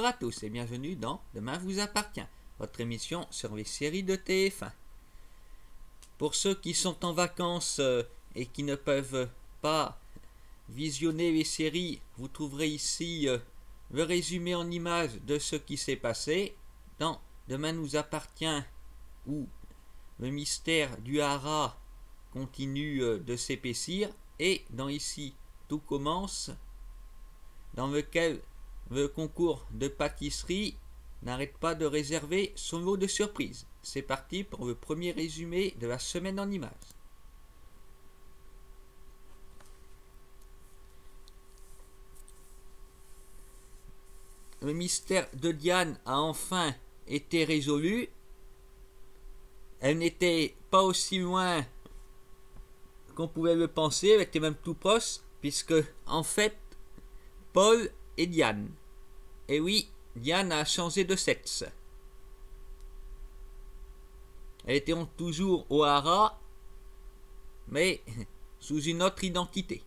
à tous et bienvenue dans Demain vous appartient, votre émission sur les séries de TF1. Pour ceux qui sont en vacances et qui ne peuvent pas visionner les séries, vous trouverez ici le résumé en images de ce qui s'est passé dans Demain nous appartient, où le mystère du Hara continue de s'épaissir, et dans Ici tout commence, dans lequel le concours de pâtisserie n'arrête pas de réserver son lot de surprises. C'est parti pour le premier résumé de la semaine en images. Le mystère de Diane a enfin été résolu. Elle n'était pas aussi loin qu'on pouvait le penser, elle était même tout proche, puisque en fait, Paul et Diane. Et oui, Diane a changé de sexe. Elle était toujours au Hara, mais sous une autre identité.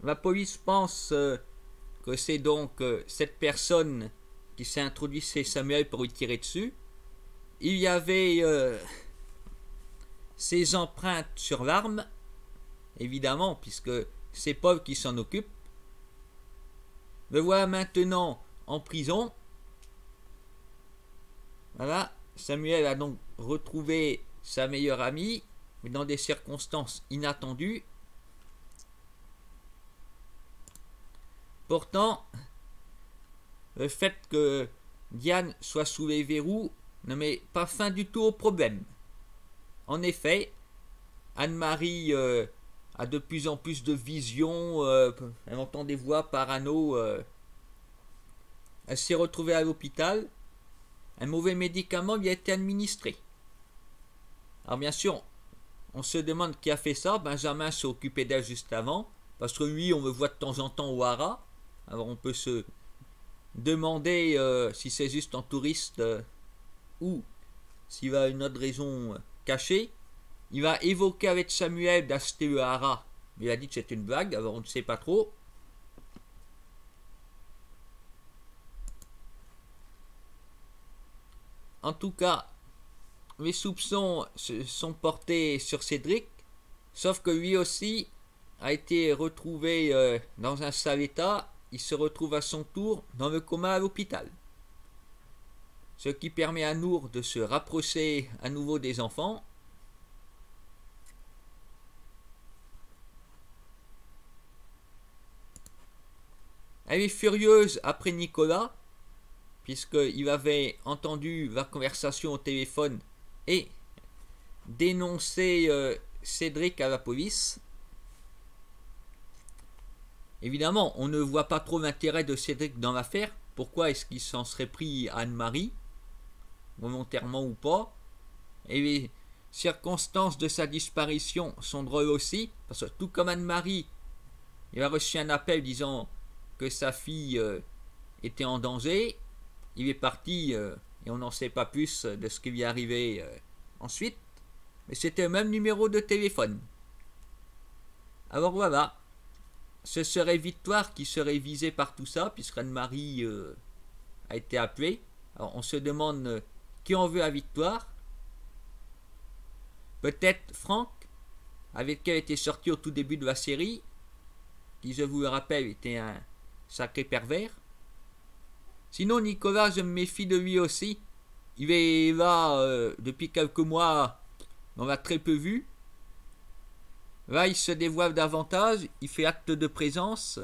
La police pense que c'est donc cette personne qui s'est introduite chez Samuel pour lui tirer dessus. Il y avait ses empreintes sur l'arme, évidemment, puisque c'est Paul qui s'en occupe. Le voilà maintenant en prison. Voilà, Samuel a donc retrouvé sa meilleure amie, mais dans des circonstances inattendues. Pourtant, le fait que Diane soit sous les verrous ne met pas fin du tout au problème. En effet, Anne-Marie a de plus en plus de visions, elle entend des voix parano. Elle s'est retrouvée à l'hôpital. Un mauvais médicament lui a été administré. Alors bien sûr, on se demande qui a fait ça. Benjamin s'est occupé d'elle juste avant, parce que lui, on le voit de temps en temps au Hara. Alors on peut se demander si c'est juste en touriste ou s'il a une autre raison cachée. Il va évoquer avec Samuel d'acheter le Hara. Il a dit que c'est une blague, alors on ne sait pas trop. En tout cas, les soupçons se sont portés sur Cédric, sauf que lui aussi a été retrouvé dans un sale état. Il se retrouve à son tour dans le coma à l'hôpital. Ce qui permet à Nour de se rapprocher à nouveau des enfants. Elle est furieuse après Nicolas, puisqu'il avait entendu la conversation au téléphone et dénoncé Cédric à la police. Évidemment, on ne voit pas trop l'intérêt de Cédric dans l'affaire. Pourquoi est-ce qu'il s'en serait pris à Anne-Marie, volontairement ou pas? Et les circonstances de sa disparition sont drôles aussi, parce que tout comme Anne-Marie, il a reçu un appel disant que sa fille était en danger. Il est parti et on n'en sait pas plus de ce qui lui est arrivé ensuite. Mais c'était le même numéro de téléphone. Alors voilà. Ce serait Victoire qui serait visée par tout ça, puisque Anne-Marie a été appelée. Alors on se demande qui en veut à Victoire. Peut-être Franck, avec qui elle était sortie au tout début de la série, qui, je vous le rappelle, était un sacré pervers. Sinon, Nicolas, je me méfie de lui aussi. Il est là depuis quelques mois, on l'a très peu vu. Là, il se dévoile davantage, il fait acte de présence.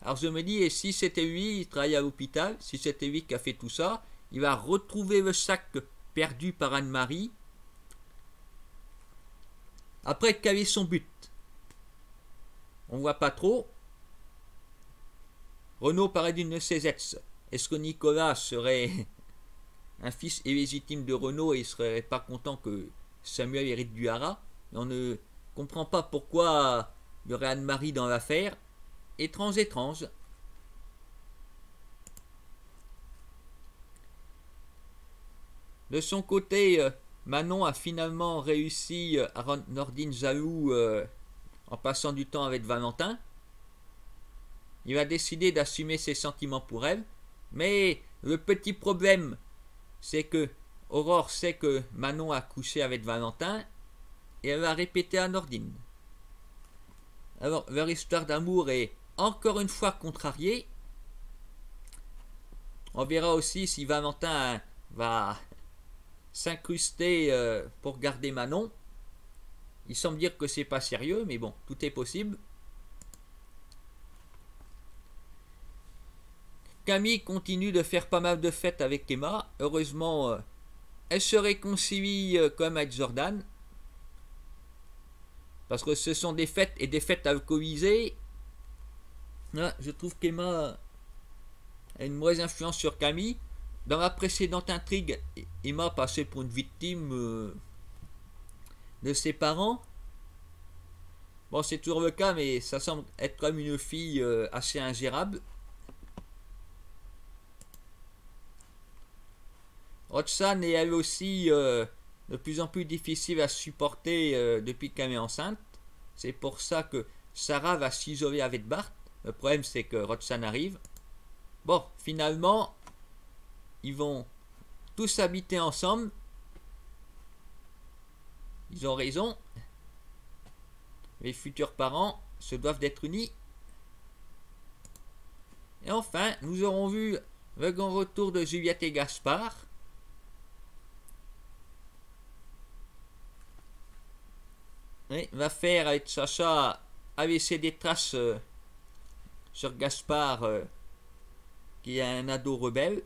Alors je me dis, et si c'était lui, il travaille à l'hôpital, si c'était lui qui a fait tout ça, il va retrouver le sac perdu par Anne-Marie. Après, quel est son but? On ne voit pas trop. Renaud paraît d'une de ses ex. Est-ce que Nicolas serait un fils illégitime de Renaud et il ne serait pas content que Samuel hérite du Hara? On ne comprend pas pourquoi il y aurait Anne-Marie dans l'affaire. Étrange. De son côté, Manon a finalement réussi à rendre Nordine jaloux en passant du temps avec Valentin. Il a décidé d'assumer ses sentiments pour elle. Mais le petit problème, c'est que Aurore sait que Manon a couché avec Valentin et elle va répéter à Nordine. Alors, leur histoire d'amour est encore une fois contrariée. On verra aussi si Valentin va s'incruster pour garder Manon. Il semble dire que c'est pas sérieux, mais bon, tout est possible. Camille continue de faire pas mal de fêtes avec Emma. Heureusement, elle se réconcilie quand même avec Jordan. Parce que ce sont des fêtes et des fêtes alcoolisées. Je trouve qu'Emma a une mauvaise influence sur Camille. Dans la précédente intrigue, Emma passait pour une victime de ses parents. Bon, c'est toujours le cas, mais ça semble être comme une fille assez ingérable. Roxane est elle aussi de plus en plus difficile à supporter depuis qu'elle est enceinte. C'est pour ça que Sarah va s'isoler avec Bart. Le problème, c'est que Roxane arrive. Bon, finalement, ils vont tous habiter ensemble. Ils ont raison. Les futurs parents se doivent d'être unis. Et enfin, nous aurons vu le grand retour de Juliette et Gaspard. Oui, va faire avec Sacha a laissé des traces sur Gaspard qui est un ado rebelle.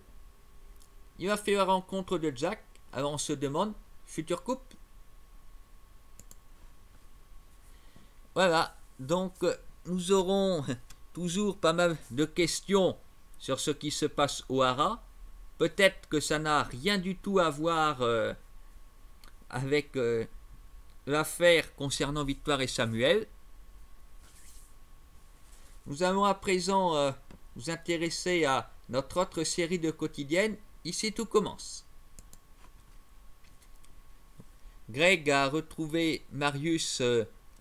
Il va faire la rencontre de Jack. Alors on se demande, futur couple. Voilà, donc nous aurons toujours pas mal de questions sur ce qui se passe au Hara. Peut-être que ça n'a rien du tout à voir avec l'affaire concernant Victoire et Samuel. Nous allons à présent nous intéresser à notre autre série de quotidiennes. Ici tout commence. Greg a retrouvé Marius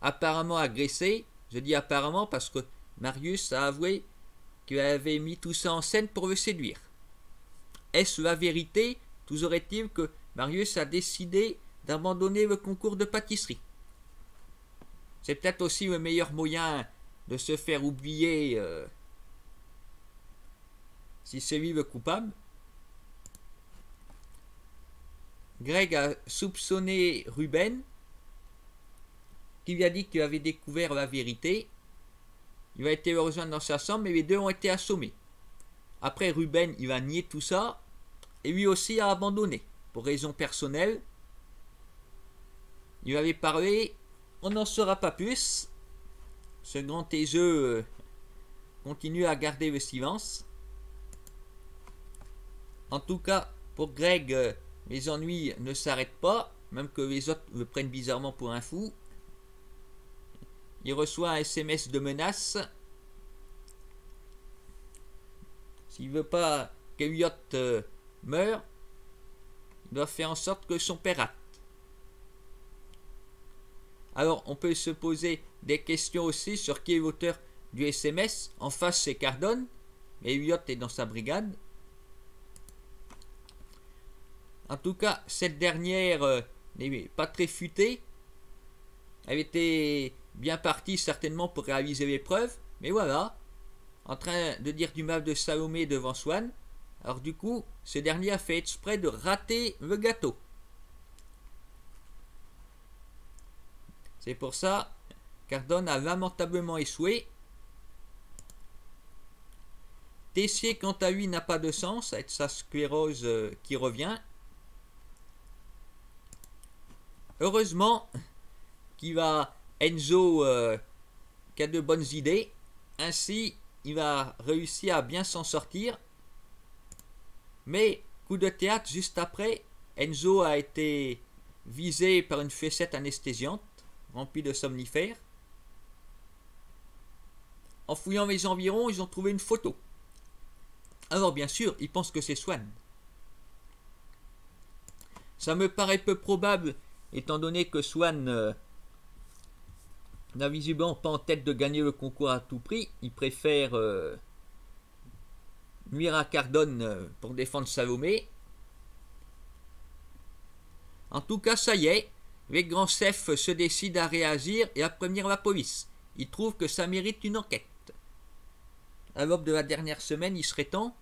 apparemment agressé. Je dis apparemment parce que Marius a avoué qu'il avait mis tout ça en scène pour le séduire. Est-ce la vérité? Toujours est-il que Marius a décidé d'abandonner le concours de pâtisserie. C'est peut-être aussi le meilleur moyen de se faire oublier si c'est lui le coupable. Greg a soupçonné Ruben, qui lui a dit qu'il avait découvert la vérité. Il a été le rejoindre dans sa chambre, mais les deux ont été assommés. Après, Ruben, il a nié tout ça, et lui aussi a abandonné, pour raisons personnelles. Il avait parlé, on n'en saura pas plus. Ce grand taiseux continue à garder le silence. En tout cas, pour Greg, les ennuis ne s'arrêtent pas, même que les autres le prennent bizarrement pour un fou. Il reçoit un SMS de menace. S'il veut pas qu'Eliot meure, il doit faire en sorte que son père rate. Alors, on peut se poser des questions aussi sur qui est l'auteur du SMS. En face, c'est Cardone, mais Eliot est dans sa brigade. En tout cas, cette dernière n'est pas très futée. Elle était bien partie certainement pour réaliser l'épreuve, mais voilà, en train de dire du mal de Salomé devant Swann. Alors du coup, ce dernier a fait exprès de rater le gâteau. C'est pour ça, Cardone a lamentablement échoué. Tessier, quant à lui, n'a pas de sens, avec sa sclérose qui revient. Heureusement qu'il a Enzo qui a de bonnes idées. Ainsi, il va réussir à bien s'en sortir. Mais, coup de théâtre, juste après, Enzo a été visé par une fessette anesthésiante remplie de somnifères. En fouillant les environs, ils ont trouvé une photo. Alors, bien sûr, ils pensent que c'est Swann. Ça me paraît peu probable, étant donné que Swann n'a visiblement pas en tête de gagner le concours à tout prix. Il préfère nuire à Cardone pour défendre Salomé. En tout cas, ça y est, les grands chefs se décident à réagir et à prévenir la police. Ils trouvent que ça mérite une enquête. À l'aube de la dernière semaine, il serait temps.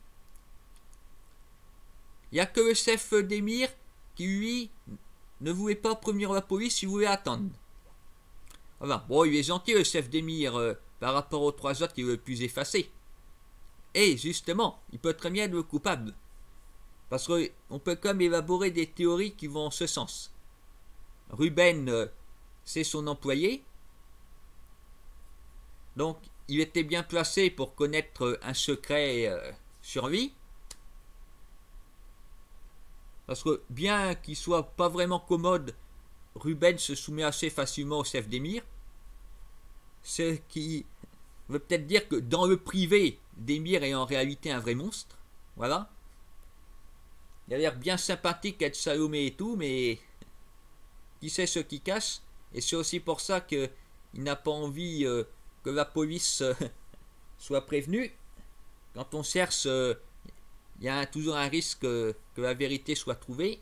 Il n'y a que le chef d'émir qui, lui, ne voulait pas prévenir la police, il voulait attendre. Voilà. Bon, il est gentil, le chef d'émir, par rapport aux trois autres, il veut le plus effacer. Et justement, il peut très bien être le coupable. Parce qu'on peut quand même élaborer des théories qui vont en ce sens. Ruben, c'est son employé. Donc, il était bien placé pour connaître un secret sur lui. Parce que bien qu'il soit pas vraiment commode, Ruben se soumet assez facilement au chef d'émir. Ce qui veut peut-être dire que dans le privé, d'émir est en réalité un vrai monstre. Voilà. Il a l'air bien sympathique être Salomé et tout, mais qui sait ce qui cache. Et c'est aussi pour ça qu'il n'a pas envie que la police soit prévenue. Quand on cherche, il y a toujours un risque que la vérité soit trouvée.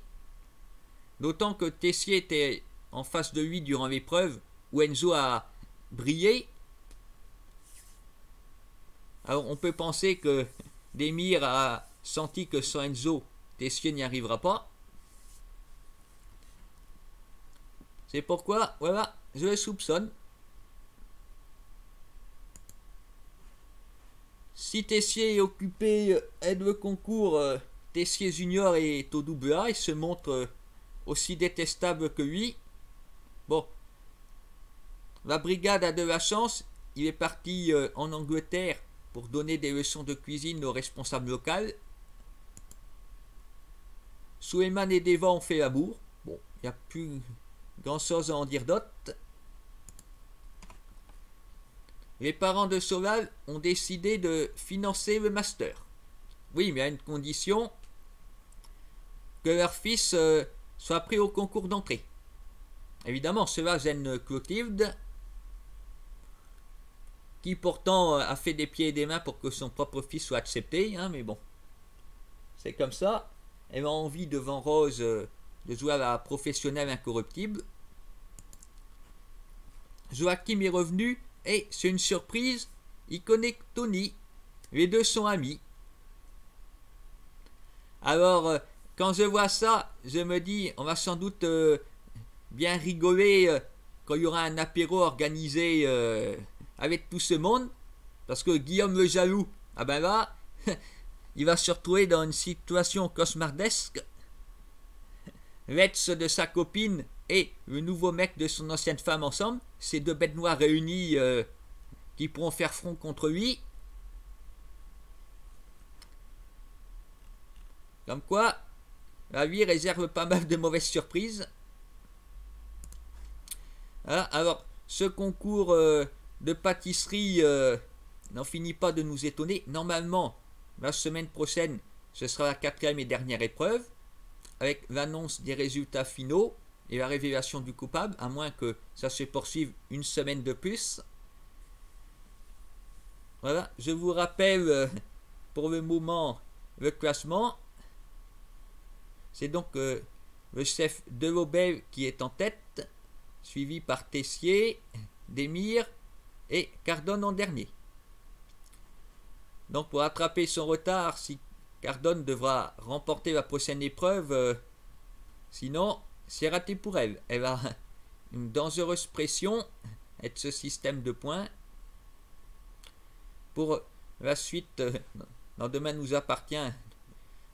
D'autant que Tessier était en face de lui durant l'épreuve où Enzo a brillé. Alors on peut penser que Demir a senti que sans Enzo, Tessier n'y arrivera pas. C'est pourquoi, voilà, je le soupçonne. Si Tessier est occupé, aide le concours, Tessier Junior est au double A, il se montre aussi détestable que lui. Bon, la brigade a de la chance, il est parti en Angleterre pour donner des leçons de cuisine aux responsables locaux. Suleiman et Deva ont fait l'amour. Bon, il n'y a plus grand chose à en dire d'autre. Les parents de Solal ont décidé de financer le master. Oui, mais à une condition que leur fils soit pris au concours d'entrée. Évidemment, cela gêne Clotilde, qui pourtant a fait des pieds et des mains pour que son propre fils soit accepté, hein, mais bon, c'est comme ça. Elle a envie devant Rose de jouer à la professionnelle incorruptible. Joachim est revenu et c'est une surprise, il connaît Tony. Les deux sont amis. Alors, quand je vois ça, je me dis, on va sans doute bien rigoler quand il y aura un apéro organisé avec tout ce monde. Parce que Guillaume le jaloux, ah ben là, il va se retrouver dans une situation cauchemardesque. L'ex de sa copine et le nouveau mec de son ancienne femme ensemble, ces deux bêtes noires réunies qui pourront faire front contre lui. Comme quoi, la vie réserve pas mal de mauvaises surprises. Voilà, alors, ce concours de pâtisserie n'en finit pas de nous étonner. Normalement, la semaine prochaine, ce sera la 4e et dernière épreuve, avec l'annonce des résultats finaux et la révélation du coupable, à moins que ça se poursuive une semaine de plus. Voilà, je vous rappelle pour le moment le classement. C'est donc le chef de l'Aubel qui est en tête, suivi par Tessier, Demir et Cardone en dernier. Donc pour rattraper son retard, si Cardone devra remporter la prochaine épreuve, sinon c'est raté pour elle. Elle a une dangereuse pression avec ce système de points. Pour la suite, dans Demain nous appartient,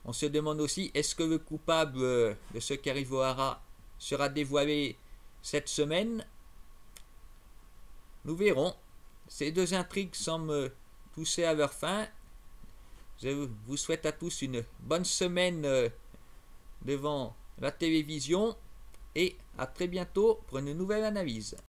on se demande aussi, est-ce que le coupable de ce qui arrive au Hara sera dévoilé cette semaine? Nous verrons. Ces deux intrigues semblent toucher à leur fin. Je vous souhaite à tous une bonne semaine devant la télévision et à très bientôt pour une nouvelle analyse.